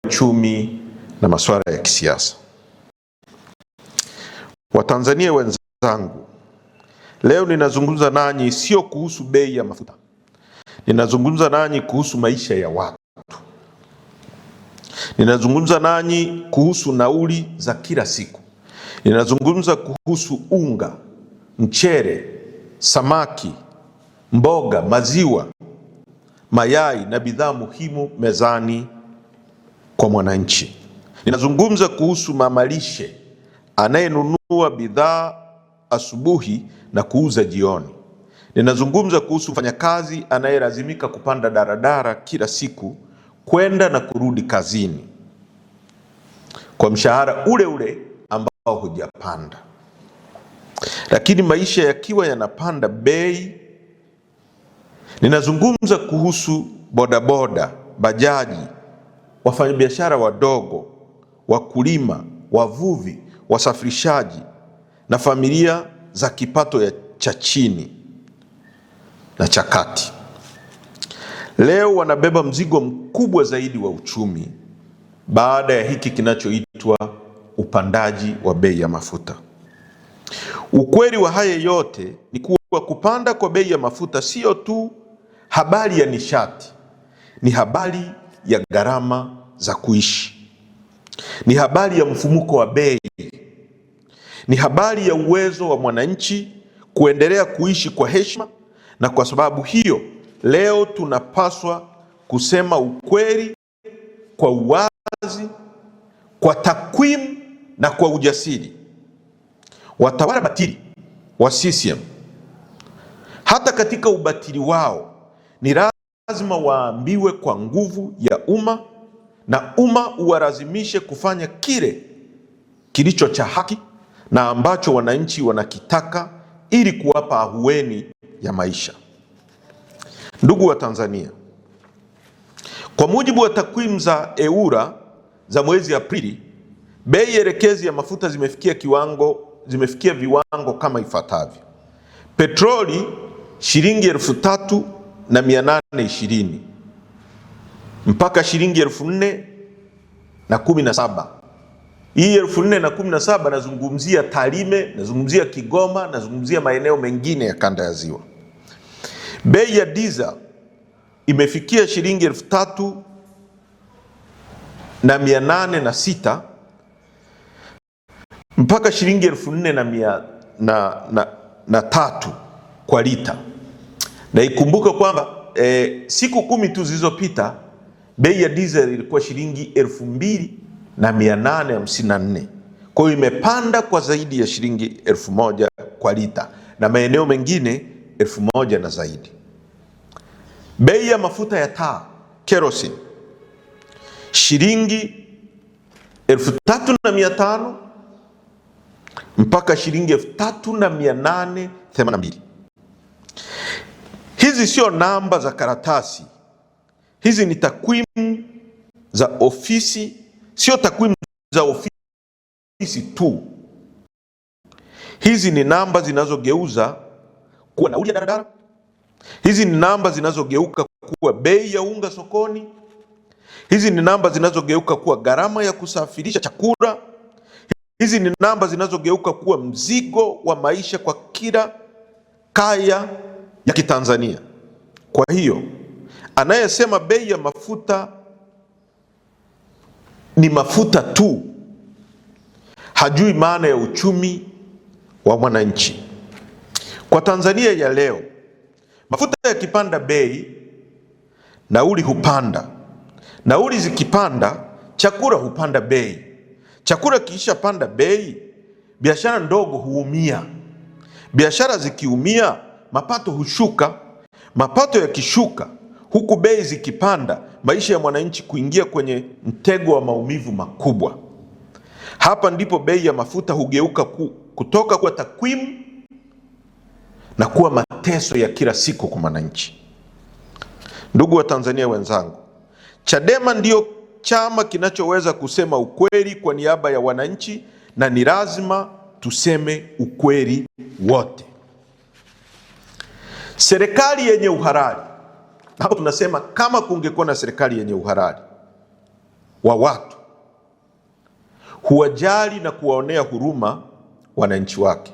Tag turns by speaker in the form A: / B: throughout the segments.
A: uchumi na masuala ya kisiasa. Watanzania wenzangu, leo ninazungumza nanyi sio kuhusu bei ya mafuta. Ninazungumza nanyi kuhusu maisha ya watu. Ninazungumza nanyi kuhusu nauli za kila siku. Ninazungumza kuhusu unga, mchele, samaki, mboga, maziwa, mayai na bidhaa muhimu mezani kwa mwananchi. Ninazungumza kuhusu mamalishe anayenunua bidhaa asubuhi na kuuza jioni. Ninazungumza kuhusu mfanyakazi anayelazimika kupanda daradara kila siku kwenda na kurudi kazini kwa mshahara ule ule ambao hujapanda. Lakini maisha yakiwa yanapanda bei, ninazungumza kuhusu bodaboda, bajaji, wafanyabiashara wadogo, wakulima, wavuvi, wasafirishaji na familia za kipato cha chini na cha kati. Leo wanabeba mzigo mkubwa zaidi wa uchumi baada ya hiki kinachoitwa upandaji wa bei ya mafuta. Ukweli wa haya yote ni kuwa kupanda kwa bei ya mafuta sio tu habari ya nishati, ni habari ya gharama za kuishi. Ni habari ya mfumuko wa bei. Ni habari ya uwezo wa mwananchi kuendelea kuishi kwa heshima, na kwa sababu hiyo leo tunapaswa kusema ukweli kwa uwazi, kwa takwimu na kwa ujasiri. Watawala batili wa CCM, hata katika ubatili wao, ni lazima waambiwe kwa nguvu ya umma, na umma uwalazimishe kufanya kile kilicho cha haki na ambacho wananchi wanakitaka ili kuwapa ahueni ya maisha. Ndugu wa Tanzania, kwa mujibu wa takwimu za EWURA za mwezi Aprili, bei elekezi ya mafuta zimefikia viwango kama ifuatavyo: petroli shilingi 3,820 mpaka shilingi 4,017. Hii 4,017 nazungumzia Tarime, nazungumzia Kigoma, nazungumzia maeneo mengine ya kanda ya Ziwa. Bei ya diesel imefikia shilingi 3,806 mpaka shilingi 4,003 kwa lita. Na ikumbuke kwamba siku 10 tu zilizopita bei ya diesel ilikuwa shilingi 2,854. Kwa hiyo imepanda kwa zaidi ya shilingi 1,000 kwa lita, na maeneo mengine 1,000 na zaidi. Bei ya mafuta ya taa kerosene shilingi 3,500 mpaka shilingi 3,882. Hizi sio namba za karatasi. Hizi ni takwimu za ofisi, sio takwimu za ofisi tu. Hizi ni namba zinazogeuza kuwa nauli ya daradara. Hizi ni namba zinazogeuka kuwa bei ya unga sokoni. Hizi ni namba zinazogeuka kuwa gharama ya kusafirisha chakula. Hizi ni namba zinazogeuka kuwa mzigo wa maisha kwa kila kaya ya Kitanzania. Kwa hiyo anayesema bei ya mafuta ni mafuta tu hajui maana ya uchumi wa mwananchi. Kwa Tanzania ya leo, mafuta yakipanda bei, nauli hupanda. Nauli zikipanda, chakula hupanda bei. Chakula kiisha panda bei, biashara ndogo huumia. Biashara zikiumia, mapato hushuka. Mapato yakishuka, huku bei zikipanda, maisha ya mwananchi kuingia kwenye mtego wa maumivu makubwa. Hapa ndipo bei ya mafuta hugeuka kutoka kwa takwimu na kuwa mateso ya kila siku kwa mwananchi. Ndugu wa Tanzania wenzangu, Chadema ndio chama kinachoweza kusema ukweli kwa niaba ya wananchi, na ni lazima tuseme ukweli wote. Serikali yenye uhalali, hapo tunasema kama kungekuwa na serikali yenye uhalali, wa watu, huwajali na kuwaonea huruma wananchi wake.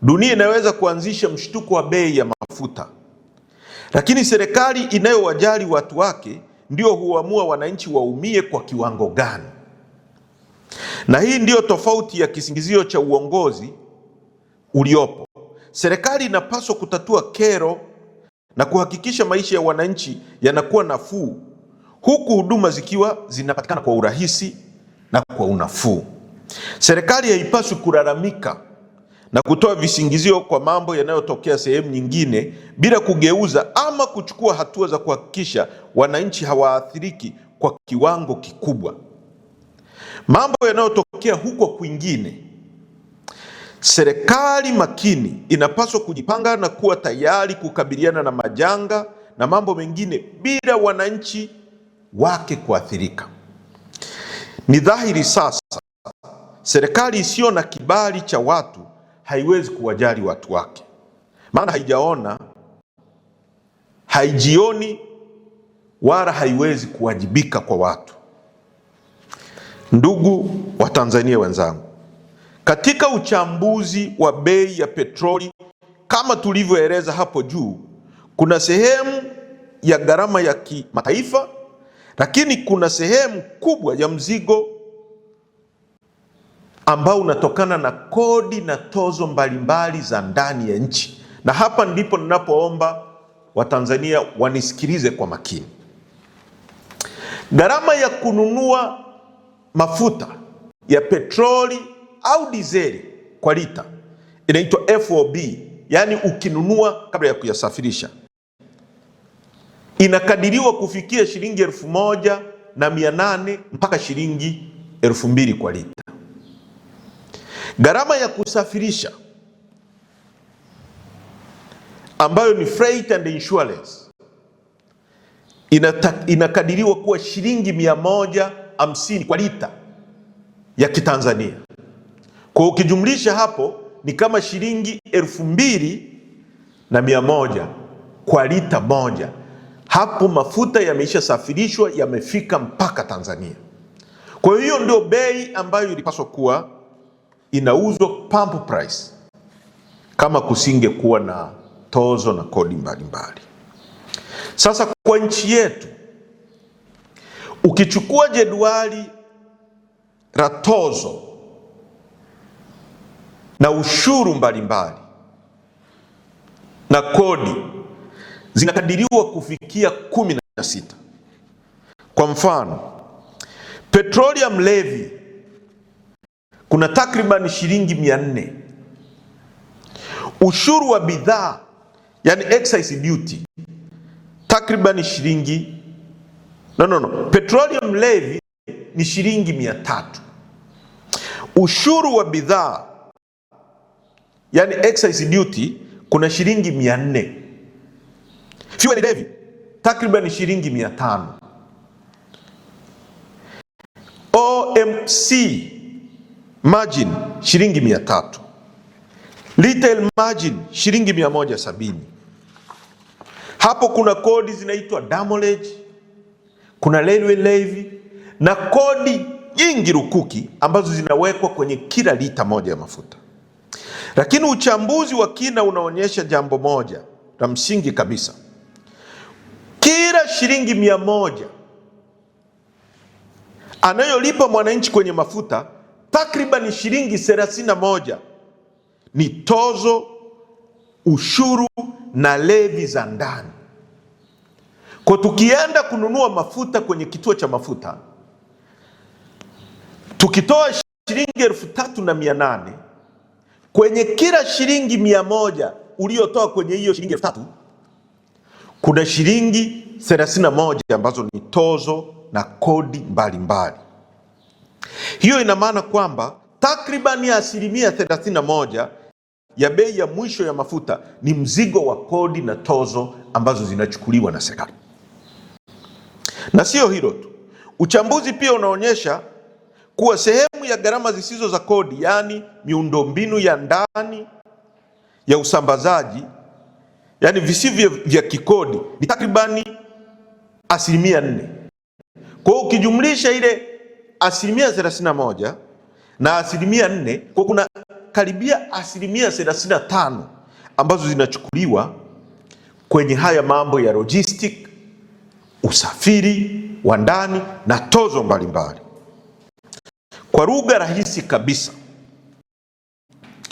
A: Dunia inaweza kuanzisha mshtuko wa bei ya mafuta, lakini serikali inayowajali watu wake ndio huamua wananchi waumie kwa kiwango gani. Na hii ndiyo tofauti ya kisingizio cha uongozi uliopo. Serikali inapaswa kutatua kero na kuhakikisha maisha ya wananchi yanakuwa nafuu, huku huduma zikiwa zinapatikana kwa urahisi na kwa unafuu. Serikali haipaswi kulalamika na kutoa visingizio kwa mambo yanayotokea sehemu nyingine bila kugeuza ama kuchukua hatua za kuhakikisha wananchi hawaathiriki kwa kiwango kikubwa. Mambo yanayotokea huko kwingine, serikali makini inapaswa kujipanga na kuwa tayari kukabiliana na majanga na mambo mengine bila wananchi wake kuathirika. Ni dhahiri sasa, serikali isiyo na kibali cha watu haiwezi kuwajali watu wake, maana haijaona, haijioni, wala haiwezi kuwajibika kwa watu. Ndugu wa Tanzania wenzangu, katika uchambuzi wa bei ya petroli kama tulivyoeleza hapo juu, kuna sehemu ya gharama ya kimataifa, lakini kuna sehemu kubwa ya mzigo ambao unatokana na kodi na tozo mbalimbali za ndani ya nchi. Na hapa ndipo ninapoomba Watanzania wanisikilize kwa makini. Gharama ya kununua mafuta ya petroli au dizeli kwa lita inaitwa FOB, yaani ukinunua kabla ya kuyasafirisha, inakadiriwa kufikia shilingi 1,800 mpaka shilingi 2,000 kwa lita. Gharama ya kusafirisha ambayo ni freight and insurance inakadiriwa kuwa shilingi 150 kwa lita ya Kitanzania. Kwa ukijumlisha hapo ni kama shilingi 2,100 kwa lita moja. Hapo mafuta yameisha safirishwa, yamefika mpaka Tanzania. Kwa hiyo ndio bei ambayo ilipaswa kuwa inauzwa pump price kama kusinge kuwa na tozo na kodi mbalimbali. Sasa kwa nchi yetu, ukichukua jedwali la tozo na ushuru mbalimbali na kodi, zinakadiriwa kufikia 16. Kwa mfano, petroleum levy kuna takriban shilingi 400. Ushuru wa bidhaa, yani excise duty, takriban shilingi petroleum levy ni shilingi 300. Ushuru wa bidhaa, yani excise duty, kuna shilingi 400. Fuel levy takriban shilingi 500. OMC margin shilingi 300. Retail margin shilingi 170. Hapo kuna kodi zinaitwa demurrage, kuna railway levy na kodi nyingi rukuki ambazo zinawekwa kwenye kila lita moja ya mafuta. Lakini uchambuzi wa kina unaonyesha jambo moja la msingi kabisa. Kila shilingi 100 anayolipa mwananchi kwenye mafuta, takriban shilingi 31 ni tozo, ushuru na levi za ndani. Kwa tukienda kununua mafuta kwenye kituo cha mafuta, tukitoa shilingi 3,800 kwenye kila shilingi 100 uliotoa kwenye hiyo shilingi 3,000, kuna shilingi 31 ambazo ni tozo na kodi mbalimbali. Hiyo ina maana kwamba takribani asilimia 31 ya bei ya mwisho ya mafuta ni mzigo wa kodi na tozo ambazo zinachukuliwa na serikali. Na sio hilo tu, uchambuzi pia unaonyesha kuwa sehemu ya gharama zisizo za kodi, yani miundombinu ya ndani ya usambazaji, yani visivyo vya kikodi, ni takribani asilimia 4. Kwa hiyo ukijumlisha ile 31% na 4%, kwa kuna karibia 35% ambazo zinachukuliwa kwenye haya mambo ya logistic, usafiri wa ndani na tozo mbalimbali. Kwa lugha rahisi kabisa,